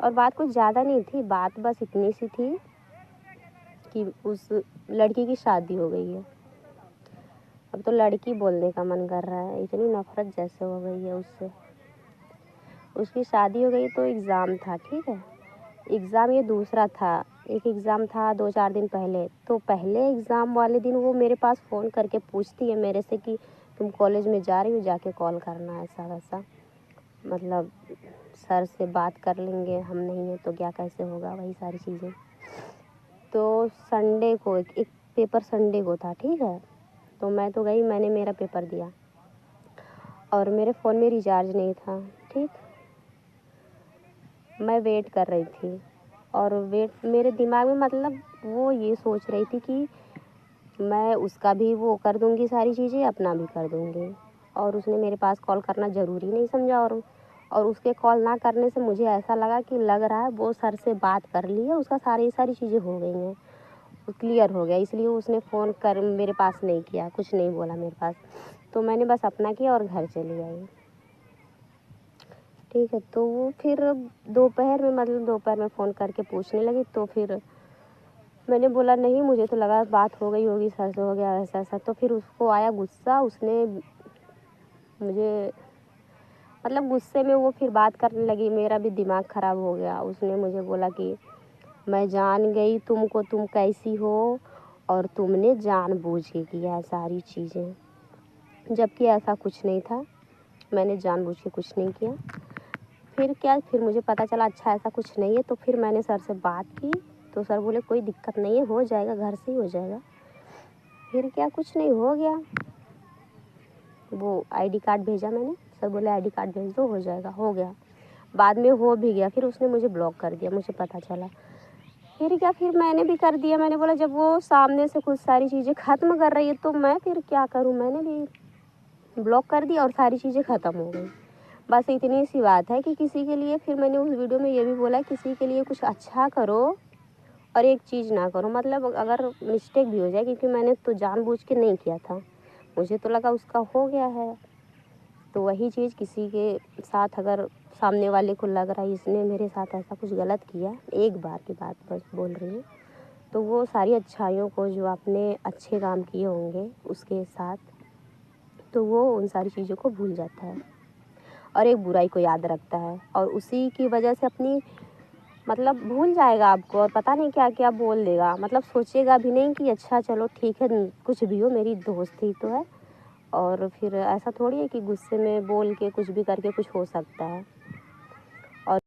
اور بات کچھ زیادہ نہیں تھی، بات بس اتنی سی تھی کہ اس لڑکی کی شادی ہو گئی ہے۔ اب تو لڑکی بولنے کا من کر رہا ہے، اتنی نفرت جیسے ہو گئی ہے اس سے۔ اس کی شادی ہو گئی تو ایگزام تھا، ٹھیک ہے، ایگزام یہ دوسرا تھا، ایک ایگزام تھا 2-4 دن پہلے، تو پہلے ایگزام والے دن وہ میرے پاس فون کر کے پوچھتی ہے میرے سے کہ تم کالج میں جا رہی ہو، جا کے کال کرنا، ایسا ویسا، مطلب سر سے بات کر لیں گے، ہم نہیں ہیں تو کیا کیسے ہوگا، وہی ساری چیزیں۔ تو سنڈے کو ایک پیپر سنڈے کو تھا، ٹھیک ہے، تو میں تو گئی، میں نے میرا پیپر دیا اور میرے فون میں ریچارج نہیں تھا، ٹھیک، میں ویٹ کر رہی تھی اور ویٹ میرے دماغ میں مطلب وہ یہ سوچ رہی تھی کہ میں اس کا بھی وہ کر دوں گی، ساری چیزیں اپنا بھی کر دوں گی، اور اس نے میرے پاس کال کرنا ضروری نہیں سمجھا، اور اس کے کال نہ کرنے سے مجھے ایسا لگا کہ لگ رہا ہے وہ سر سے بات کر لی ہے، اس کا ساری چیزیں ہو گئی ہیں، کلیئر ہو گیا، اس لیے اس نے فون کر میرے پاس نہیں کیا، کچھ نہیں بولا میرے پاس، تو میں نے بس اپنا کیا اور گھر چلی آئی، ٹھیک ہے۔ تو وہ پھر دوپہر میں فون کر کے پوچھنے لگی، تو پھر میں نے بولا نہیں، مجھے تو لگا بات ہو گئی ہوگی، سر سے ہو گیا ایسا ایسا، تو پھر اس کو آیا غصہ، اس نے مجھے مطلب غصے میں وہ پھر بات کرنے لگی، میرا بھی دماغ خراب ہو گیا، اس نے مجھے بولا کہ میں جان گئی تم کو، تم کیسی ہو اور تم نے جان بوجھ کے کیا ہے ساری چیزیں، جبکہ ایسا کچھ نہیں تھا، میں نے جان بوجھ کے کچھ نہیں کیا۔ پھر مجھے پتہ چلا اچھا ایسا کچھ نہیں ہے، تو پھر میں نے سر سے بات کی، تو سر بولے کوئی دقت نہیں ہے، ہو جائے گا، گھر سے ہی ہو جائے گا، پھر کیا کچھ نہیں ہو گیا، وہ آئی ڈی کارڈ بھیجا میں نے، سر بولے آئی ڈی کارڈ بھیج دو، ہو جائے گا، ہو گیا، بعد میں ہو بھی گیا، پھر اس نے مجھے بلاک کر دیا، مجھے پتہ چلا، پھر میں نے بھی کر دیا، میں نے بولا جب وہ سامنے سے خود ساری چیزیں ختم کر رہی ہے تو میں پھر کیا کروں، میں نے بھی بلاک کر دیا اور ساری چیزیں ختم ہو گئی۔ بس اتنی سی بات ہے کہ کسی کے لیے، پھر میں نے اس ویڈیو میں یہ بھی بولا کسی کے لیے کچھ اچھا کرو اور ایک چیز نہ کرو، مطلب اگر مسٹیک بھی ہو جائے، کیونکہ میں نے تو جان بوجھ کے نہیں کیا تھا، مجھے تو لگا اس کا ہو گیا ہے، تو وہی چیز کسی کے ساتھ اگر سامنے والے کو لگ رہا ہے اس نے میرے ساتھ ایسا کچھ غلط کیا، ایک بار کی بات بس بول رہی ہوں، تو وہ ساری اچھائیوں کو جو آپ نے اچھے کام کیے ہوں گے اس کے ساتھ، تو وہ ان ساری چیزوں کو بھول جاتا ہے اور ایک برائی کو یاد رکھتا ہے، اور اسی کی وجہ سے اپنی مطلب بھول جائے گا آپ کو، اور پتہ نہیں کیا کیا بول دے گا، مطلب سوچے گا بھی نہیں کہ اچھا چلو ٹھیک ہے، کچھ بھی ہو میری دوست ہی تو ہے، اور پھر ایسا تھوڑی ہے کہ غصے میں بول کے کچھ بھی کر کے کچھ ہو سکتا ہے۔